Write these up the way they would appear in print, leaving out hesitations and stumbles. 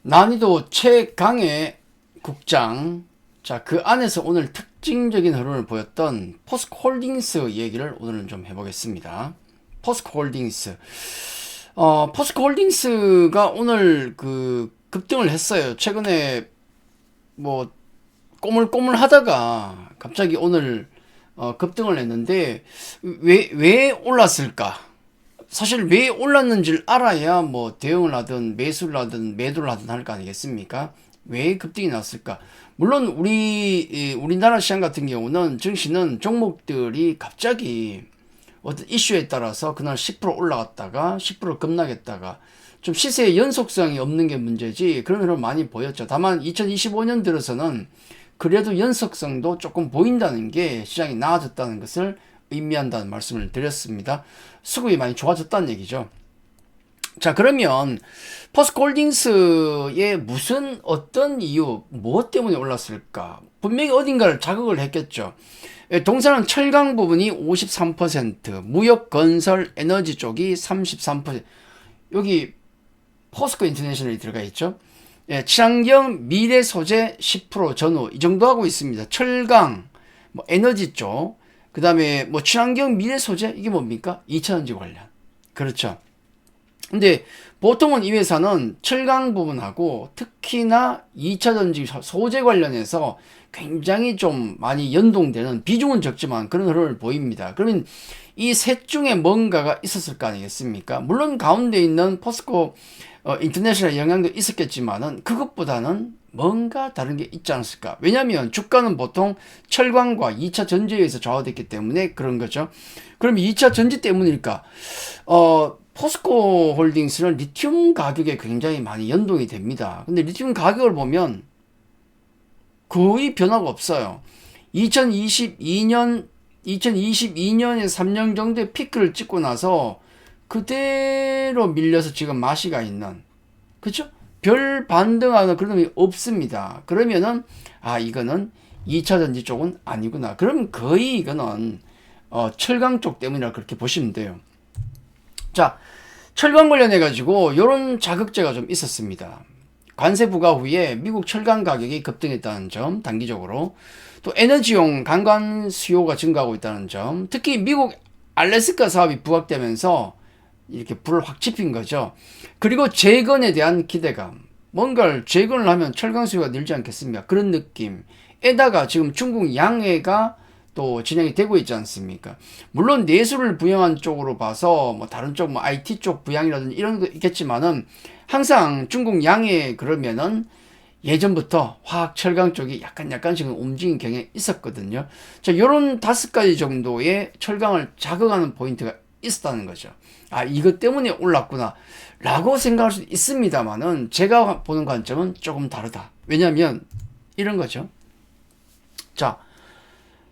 난이도 최강의 국장. 자, 그 안에서 오늘 특징적인 흐름을 보였던 포스코홀딩스 얘기를 오늘은 좀 해보겠습니다. 포스코홀딩스. 포스코홀딩스가 오늘 그 급등을 했어요. 최근에 뭐 꼬물꼬물 하다가 갑자기 오늘 급등을 했는데 왜 올랐을까? 사실 왜 올랐는지를 알아야 뭐 대응을 하든 매수를 하든 매도를 하든 할 거 아니겠습니까? 왜 급등이 났을까? 물론 우리나라 시장 같은 경우는 증시는 종목들이 갑자기 어떤 이슈에 따라서 그날 10% 올라갔다가 10% 급락했다가 좀 시세의 연속성이 없는 게 문제지, 그런 흐름 많이 보였죠. 다만 2025년 들어서는 그래도 연속성도 조금 보인다는 게 시장이 나아졌다는 것을 의미한다는 말씀을 드렸습니다. 수급이 많이 좋아졌다는 얘기죠. 자, 그러면 포스코홀딩스의 무슨 어떤 이유, 무엇 때문에 올랐을까? 분명히 어딘가를 자극을 했겠죠. 동사는 철강 부분이 53%, 무역, 건설, 에너지 쪽이 33%. 여기 포스코 인터내셔널이 들어가 있죠. 친환경, 미래 소재 10% 전후 이 정도 하고 있습니다. 철강, 뭐 에너지 쪽, 그 다음에 뭐 친환경, 미래 소재, 이게 뭡니까? 2차전지 관련. 그렇죠. 근데 보통은 이 회사는 철강 부분하고 특히나 2차전지 소재 관련해서 굉장히 좀 많이 연동되는, 비중은 적지만 그런 흐름을 보입니다. 그러면 이 셋 중에 뭔가가 있었을 거 아니겠습니까? 물론 가운데 있는 포스코 인터내셔널 영향도 있었겠지만은 그것보다는 뭔가 다른 게 있지 않았을까? 왜냐하면 주가는 보통 철강과 2차 전지에 의해서 좌우됐기 때문에 그런 거죠. 그럼 2차 전지 때문일까? 포스코 홀딩스는 리튬 가격에 굉장히 많이 연동이 됩니다. 근데 리튬 가격을 보면 거의 변화가 없어요. 2022년에 3년 정도의 피크를 찍고 나서 그대로 밀려서 지금 마시가 있는, 그쵸? 별 반등하는 그런 놈이 없습니다. 그러면은 이거는 2차 전지 쪽은 아니구나. 그럼 거의 이거는 철강 쪽 때문이라 그렇게 보시면 돼요. 자, 철강 관련해 가지고 이런 자극제가 좀 있었습니다. 관세 부과 후에 미국 철강 가격이 급등했다는 점, 단기적으로. 또 에너지용 강관 수요가 증가하고 있다는 점, 특히 미국 알래스카 사업이 부각되면서 이렇게 불을 확 지핀 거죠. 그리고 재건에 대한 기대감. 뭔가를 재건을 하면 철강 수요가 늘지 않겠습니까? 그런 느낌에다가 지금 중국 양해가 또 진행이 되고 있지 않습니까? 물론 내수를 부양한 쪽으로 봐서 뭐 다른 쪽, 뭐 IT 쪽 부양이라든지 이런 거 있겠지만은 항상 중국 양해 그러면은 예전부터 화학 철강 쪽이 약간씩은 움직인 경향이 있었거든요. 자, 요런 5가지 정도의 철강을 자극하는 포인트가 있었다는 거죠. 이것 때문에 올랐구나 라고 생각할 수 있습니다만은 제가 보는 관점은 조금 다르다. 왜냐하면 이런 거죠. 자,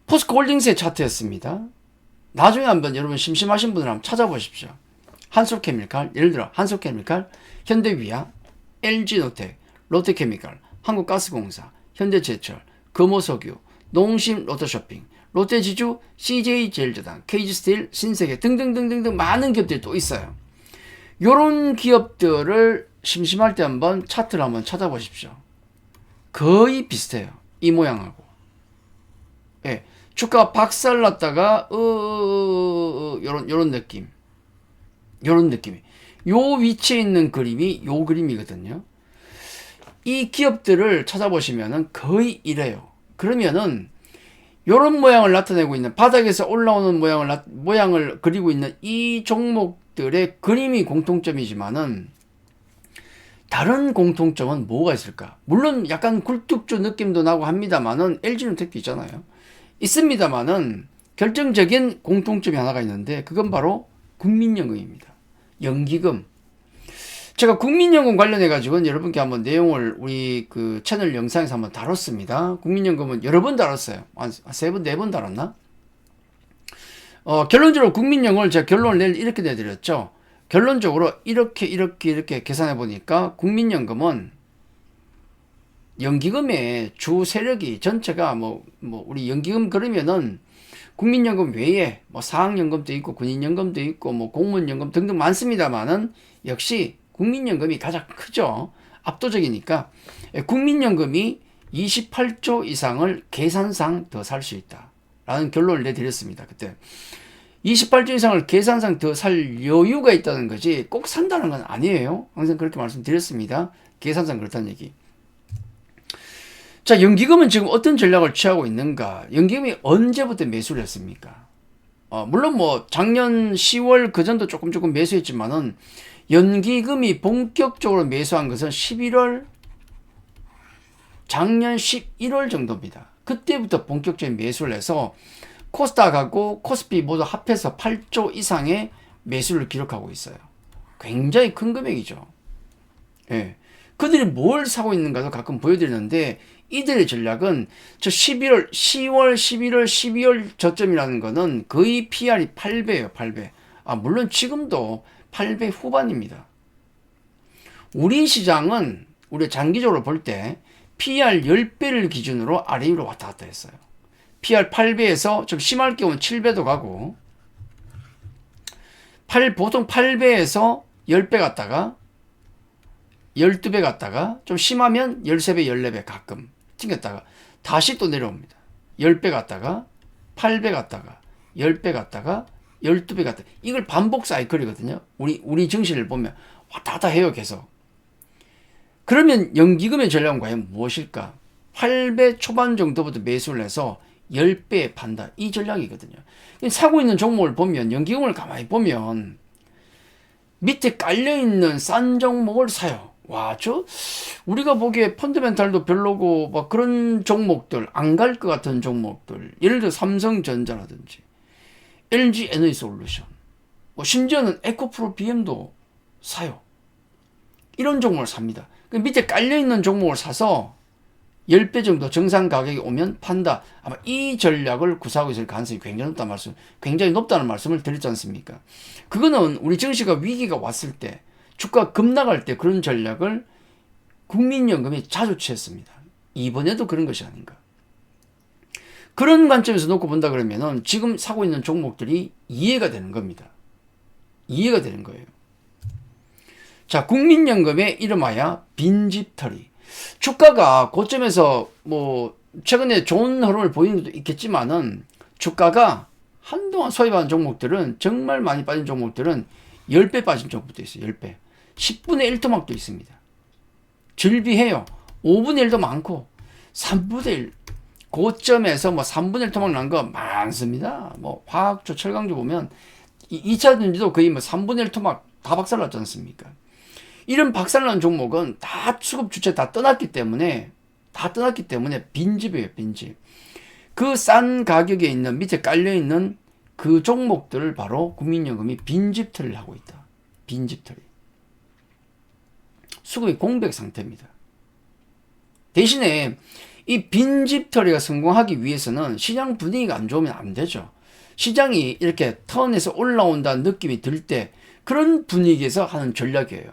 포스코 홀딩스의 차트였습니다. 나중에 한번 여러분 심심하신 분들 한번 찾아보십시오. 한솔케미칼, 예를 들어 한솔케미칼, 현대위아, LG노텍, 롯데케미칼, 한국가스공사, 현대제철, 금호석유, 농심, 롯데쇼핑, 롯데지주, CJ제일제당, KG스틸, 신세계 등등등등등 많은 기업들이 또 있어요. 요런 기업들을 심심할 때 한번 차트를 한번 찾아보십시오. 거의 비슷해요. 이 모양하고. 예, 주가 박살났다가 요런 느낌. 요런 느낌이. 요 위치에 있는 그림이 요 그림이거든요. 이 기업들을 찾아보시면은 거의 이래요. 그러면은 요런 모양을 나타내고 있는, 바닥에서 올라오는 모양을 그리고 있는 이 종목들의 그림이 공통점이지만은 다른 공통점은 뭐가 있을까? 물론 약간 굴뚝주 느낌도 나고 합니다만은 LG노텍도 있잖아요. 있습니다만은 결정적인 공통점이 하나가 있는데 그건 바로 국민연금입니다. 연기금. 제가 국민연금 관련해 가지고는 여러분께 한번 내용을 우리 그 채널 영상에서 한번 다뤘습니다. 국민연금은 여러 번 다뤘어요. 한 3번, 4번 다뤘나? 결론적으로 국민연금을 제가 결론을 이렇게 내드렸죠. 결론적으로 이렇게 계산해 보니까 국민연금은 연기금의 주 세력이 전체가 우리 연기금 그러면은 국민연금 외에 뭐 사학연금도 있고 군인연금도 있고 뭐 공무원연금 등등 많습니다만은 역시 국민연금이 가장 크죠. 압도적이니까 국민연금이 28조 이상을 계산상 더 살 수 있다 라는 결론을 내드렸습니다. 그때 28조 이상을 계산상 더 살 여유가 있다는 거지 꼭 산다는 건 아니에요. 항상 그렇게 말씀드렸습니다. 계산상 그렇다는 얘기. 자, 연기금은 지금 어떤 전략을 취하고 있는가? 연기금이 언제부터 매수를 했습니까? 물론 뭐 작년 10월 그 전도 조금 매수했지만은 연기금이 본격적으로 매수한 것은 작년 11월 정도입니다. 그때부터 본격적인 매수를 해서 코스닥하고 코스피 모두 합해서 8조 이상의 매수를 기록하고 있어요. 굉장히 큰 금액이죠. 예. 그들이 뭘 사고 있는가도 가끔 보여드리는데 이들의 전략은 저 10월, 11월, 12월 저점이라는 거는 거의 PR이 8배예요, 8배. 물론 지금도 8배 후반입니다. 우리 시장은 우리 장기적으로 볼 때 PR 10배를 기준으로 아래 위로 왔다 갔다 했어요. PR 8배에서 좀 심할 경우는 7배도 가고 보통 8배에서 10배 갔다가 12배 갔다가 좀 심하면 13배, 14배 가끔 튕겼다가 다시 또 내려옵니다. 10배 갔다가 8배 갔다가 10배 갔다가 12배 갔다가 이걸 반복 사이클이거든요. 우리 증시를 보면 왔다 갔다 해요, 계속. 그러면 연기금의 전략은 과연 무엇일까? 8배 초반 정도부터 매수를 해서 10배에 판다. 이 전략이거든요. 사고 있는 종목을 보면 연기금을 가만히 보면 밑에 깔려있는 싼 종목을 사요. 우리가 보기에 펀드멘탈도 별로고 막 그런 종목들, 안 갈 것 같은 종목들, 예를 들어 삼성전자라든지 LG 에너지솔루션, 심지어는 에코프로 BM도 사요. 이런 종목을 삽니다. 밑에 깔려있는 종목을 사서 10배 정도 정상 가격이 오면 판다. 아마 이 전략을 구사하고 있을 가능성이 굉장히 높다는 말씀을 드렸지 않습니까? 그거는 우리 증시가 위기가 왔을 때, 주가 급락할 때 그런 전략을 국민연금이 자주 취했습니다. 이번에도 그런 것이 아닌가. 그런 관점에서 놓고 본다 그러면은 지금 사고 있는 종목들이 이해가 되는 겁니다. 이해가 되는 거예요. 자, 국민연금의 이름하여 빈집털이. 주가가 고점에서 최근에 좋은 흐름을 보이는 것도 있겠지만은 주가가 한동안 소입한 종목들은 정말 많이 빠진 종목들은 10배 빠진 종목도 있어요. 10배. 10분의 1토막도 있습니다. 즐비해요. 5분의 1도 많고 3분의 1 고점에서 3분의 1 토막 난 거 많습니다. 화학조, 철강조 보면 2차 전지도 거의 3분의 1 토막 다 박살났지 않습니까? 이런 박살난 종목은 다 수급 주체 다 떠났기 때문에 빈집이에요, 빈집. 그 싼 가격에 있는 밑에 깔려있는 그 종목들을 바로 국민연금이 빈집털이를 하고 있다. 빈집털이. 수급이 공백 상태입니다. 대신에 이 빈집털이가 성공하기 위해서는 시장 분위기가 안 좋으면 안 되죠. 시장이 이렇게 턴에서 올라온다는 느낌이 들 때 그런 분위기에서 하는 전략이에요.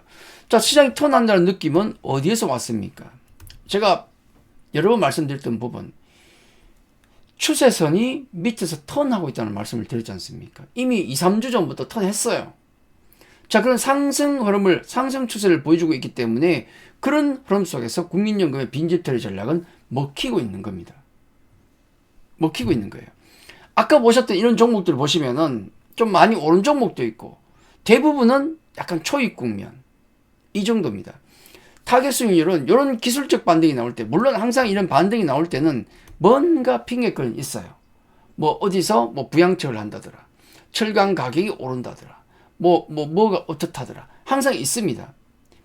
자, 시장이 턴한다는 느낌은 어디에서 왔습니까? 제가 여러 번 말씀드렸던 부분, 추세선이 밑에서 턴하고 있다는 말씀을 드렸지 않습니까? 이미 2, 3주 전부터 턴했어요. 자, 그런 상승 추세를 보여주고 있기 때문에 그런 흐름 속에서 국민연금의 빈집털이 전략은 먹히고 있는 겁니다. 먹히고 있는 거예요. 아까 보셨던 이런 종목들 보시면은 좀 많이 오른 종목도 있고 대부분은 약간 초입 국면. 이 정도입니다. 타겟 수익률은 이런 기술적 반등이 나올 때, 물론 항상 이런 반등이 나올 때는 뭔가 핑계거리는 있어요. 어디서 부양책을 한다더라. 철강 가격이 오른다더라. 뭐가 어떻다더라. 항상 있습니다.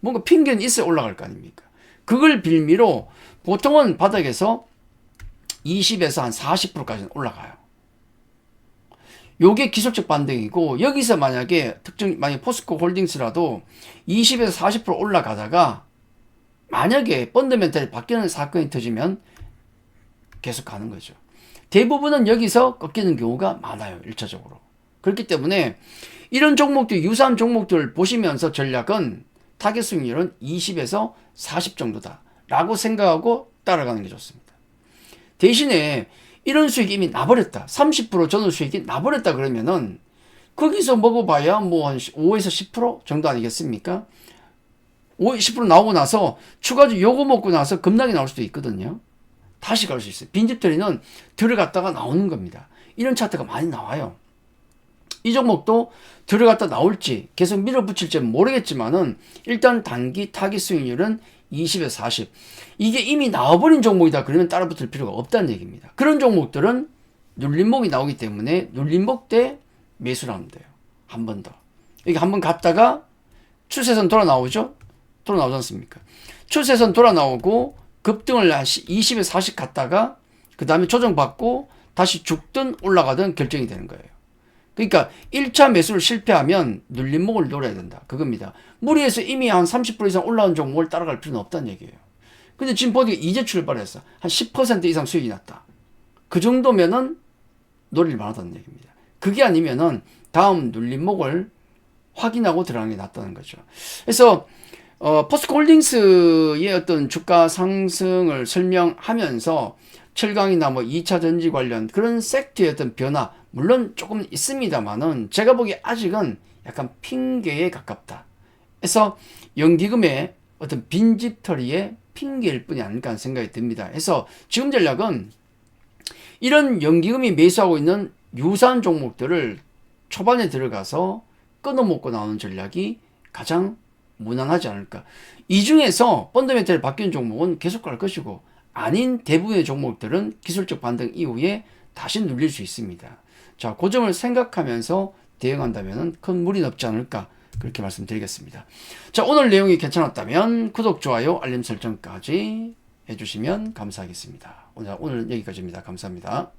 뭔가 핑계는 있어야 올라갈 거 아닙니까? 그걸 빌미로 보통은 바닥에서 20에서 한 40%까지는 올라가요. 요게 기술적 반등이고, 여기서 만약에 포스코 홀딩스라도 20에서 40% 올라가다가 만약에 펀더멘탈이 바뀌는 사건이 터지면 계속 가는 거죠. 대부분은 여기서 꺾이는 경우가 많아요, 1차적으로. 그렇기 때문에 이런 종목들, 유사한 종목들을 보시면서 전략은 타겟 수익률은 20에서 40 정도다 라고 생각하고 따라가는 게 좋습니다. 대신에 이런 수익이 이미 나버렸다. 30% 전후 수익이 나버렸다 그러면은 거기서 먹어봐야 한 5에서 10% 정도 아니겠습니까? 10% 나오고 나서 추가적으로 요거 먹고 나서 급락이 나올 수도 있거든요. 다시 갈 수 있어요. 빈집털이는 들어갔다가 나오는 겁니다. 이런 차트가 많이 나와요. 이 종목도 들어갔다 나올지 계속 밀어붙일지 모르겠지만은 일단 단기 타깃 수익률은 20에서 40. 이게 이미 나와버린 종목이다 그러면 따라 붙을 필요가 없다는 얘기입니다. 그런 종목들은 눌림목이 나오기 때문에 눌림목 때 매수를 하면 돼요. 한 번 더. 이게 한 번 갔다가 추세선 돌아 나오죠? 돌아 나오지 않습니까? 추세선 돌아 나오고 급등을 20에서 40 갔다가 그 다음에 조정받고 다시 죽든 올라가든 결정이 되는 거예요. 그러니까 1차 매수를 실패하면 눌림목을 노려야 된다. 그겁니다. 무리해서 이미 한 30% 이상 올라온 종목을 따라갈 필요는 없다는 얘기예요. 근데 지금 보니까 이제 출발했어. 한 10% 이상 수익이 났다. 그 정도면은 노릴 만하다는 얘기입니다. 그게 아니면은 다음 눌림목을 확인하고 들어가는 게 낫다는 거죠. 그래서 포스코홀딩스의 어떤 주가 상승을 설명하면서 철강이나 뭐 2차 전지 관련 그런 섹터의 어떤 변화 물론 조금 있습니다만은 제가 보기에 아직은 약간 핑계에 가깝다. 그래서 연기금의 어떤 빈집털이의 핑계일 뿐이 아닐까 하는 생각이 듭니다. 그래서 지금 전략은 이런 연기금이 매수하고 있는 유사한 종목들을 초반에 들어가서 끊어먹고 나오는 전략이 가장 무난하지 않을까. 이 중에서 펀더멘털이 바뀐 종목은 계속 갈 것이고 아닌 대부분의 종목들은 기술적 반등 이후에 다시 눌릴 수 있습니다. 자, 그 점을 생각하면서 대응한다면 큰 무리는 없지 않을까 그렇게 말씀드리겠습니다. 자, 오늘 내용이 괜찮았다면 구독, 좋아요, 알림 설정까지 해주시면 감사하겠습니다. 오늘 여기까지입니다. 감사합니다.